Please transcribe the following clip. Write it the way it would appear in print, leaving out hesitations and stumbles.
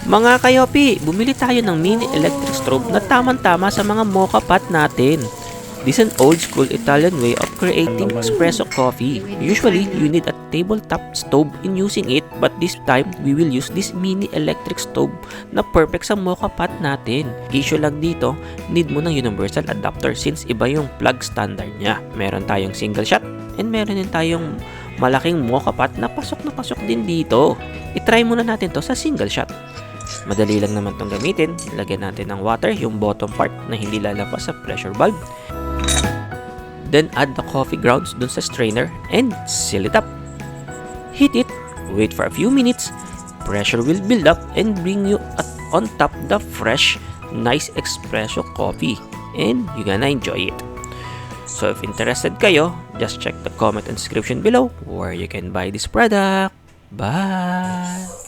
Mga kayopi, bumili tayo ng mini electric stove na tamang-tama sa mga mocha pot natin. This is an old school Italian way of creating espresso coffee. Usually, you need a tabletop stove in using it, but this time, we will use this mini electric stove na perfect sa mocha pot natin. Issue lang dito, need mo ng universal adapter since iba yung plug standard niya. Meron tayong single shot and meron din tayong malaking mocha pot na pasok din dito. I-try muna natin to sa single shot. Madali lang naman itong gamitin. Lagyan natin ng water, yung bottom part na hindi lalabas sa pressure valve. Then add the coffee grounds dun sa strainer and seal it up. Heat it, wait for a few minutes, pressure will build up and bring you on top the fresh, nice espresso coffee. And you're gonna enjoy it. So if interested kayo, just check the comment and description below where you can buy this product. Bye!